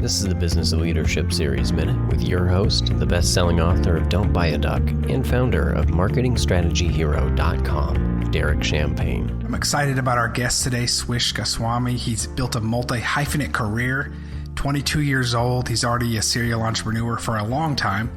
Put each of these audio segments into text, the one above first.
This is the Business of Leadership Series Minute with your host, the best-selling author of Don't Buy a Duck and founder of MarketingStrategyHero.com, Derek Champagne. I'm excited about our guest today, Swish Goswami. He's built a multi-hyphenate career, 22 years old. He's already a serial entrepreneur for a long time.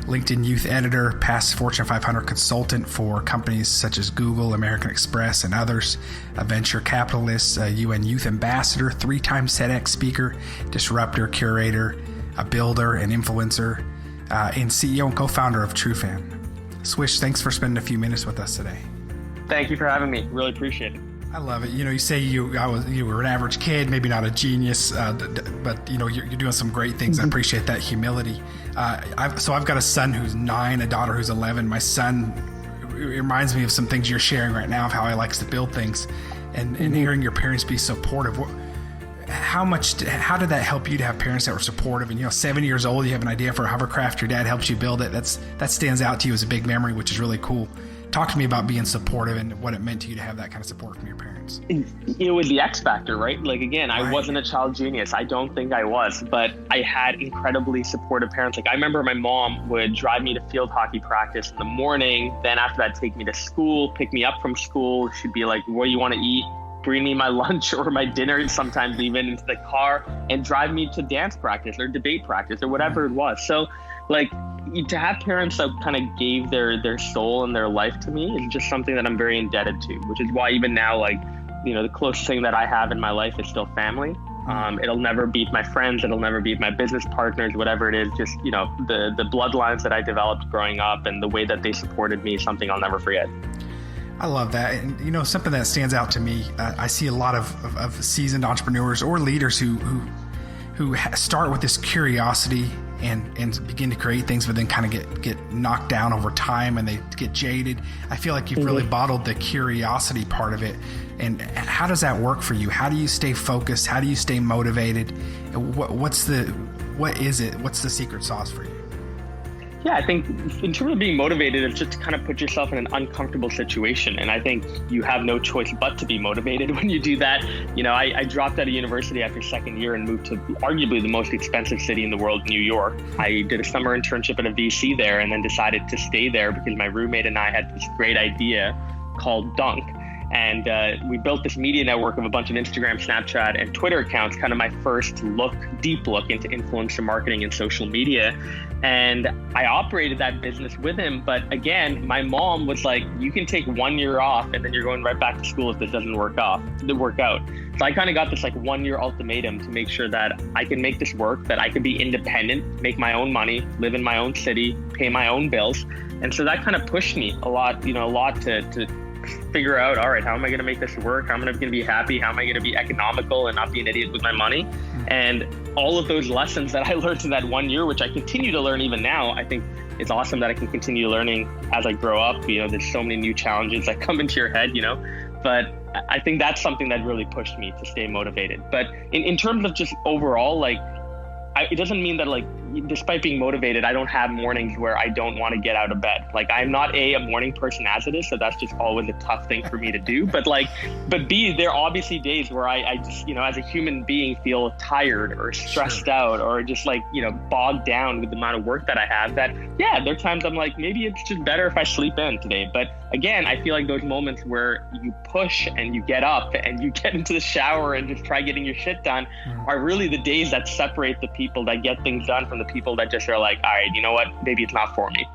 LinkedIn youth editor, past Fortune 500 consultant for companies such as Google, American Express, and others, a venture capitalist, a UN youth ambassador, 3-time TEDx speaker, disruptor, curator, a builder, an influencer, and CEO and co-founder of TrueFan. Swish, thanks for spending a few minutes with us today. Thank you for having me. Really appreciate it. I love it. You say you were an average kid, maybe not a genius, but you're doing some great things. I appreciate that humility. I've got a son who's 9, a daughter who's 11. My son, it reminds me of some things you're sharing right now of how he likes to build things, and hearing your parents be supportive. How did that help you to have parents that were supportive? And 7 years old, you have an idea for a hovercraft. Your dad helps you build it. That stands out to you as a big memory, which is really cool. Talk to me about being supportive and what it meant to you to have that kind of support from your parents. It was the X factor, right? Like, again, Right. I wasn't a child genius. I don't think I was, but I had incredibly supportive parents. Like, I remember my mom would drive me to field hockey practice in the morning. Then after that, take me to school, pick me up from school. She'd be like, what do you want to eat? Bring me my lunch or my dinner, sometimes even into the car, and drive me to dance practice or debate practice or whatever it was. So, like, to have parents that kind of gave their soul and their life to me is just something that I'm very indebted to, which is why even now, the closest thing that I have in my life is still family. It'll never beat my friends. It'll never beat my business partners, whatever it is. Just, the bloodlines that I developed growing up and the way that they supported me is something I'll never forget. I love that. And, something that stands out to me, I see a lot of seasoned entrepreneurs or leaders who start with this curiosity and begin to create things, but then kind of get knocked down over time and they get jaded. I feel like you've really bottled the curiosity part of it. And how does that work for you? How do you stay focused? How do you stay motivated? What is it? What's the secret sauce for you? Yeah, I think in terms of being motivated, it's just to kind of put yourself in an uncomfortable situation. And I think you have no choice but to be motivated when you do that. I dropped out of university after second year and moved to arguably the most expensive city in the world, New York. I did a summer internship at a VC there and then decided to stay there because my roommate and I had this great idea called Dunk. And we built this media network of a bunch of Instagram, Snapchat, and Twitter accounts, kind of my first deep look into influencer marketing and social media. And I operated that business with him. But again, my mom was like, you can take 1 year off and then you're going right back to school if this doesn't work out. So I kind of got this 1 year ultimatum to make sure that I can make this work, that I could be independent, make my own money, live in my own city, pay my own bills. And so that kind of pushed me a lot to figure out, all right, how am I going to make this work? How am I going to be happy? How am I going to be economical and not be an idiot with my money? And all of those lessons that I learned in that 1 year, which I continue to learn even now, I think it's awesome that I can continue learning as I grow up. There's so many new challenges that come into your head, but I think that's something that really pushed me to stay motivated. But in terms of just overall, it doesn't mean that despite being motivated, I don't have mornings where I don't want to get out of bed. I'm not a morning person as it is, so that's just always a tough thing for me to do. But B, there are obviously days where I just, as a human being, feel tired or stressed out or just bogged down with the amount of work that I have. That there are times I'm like, maybe it's just better if I sleep in today. But again, I feel like those moments where you push and you get up and you get into the shower and just try getting your shit done are really the days that separate the people that get things done from the people that just are like, all right, you know what, maybe it's not for me.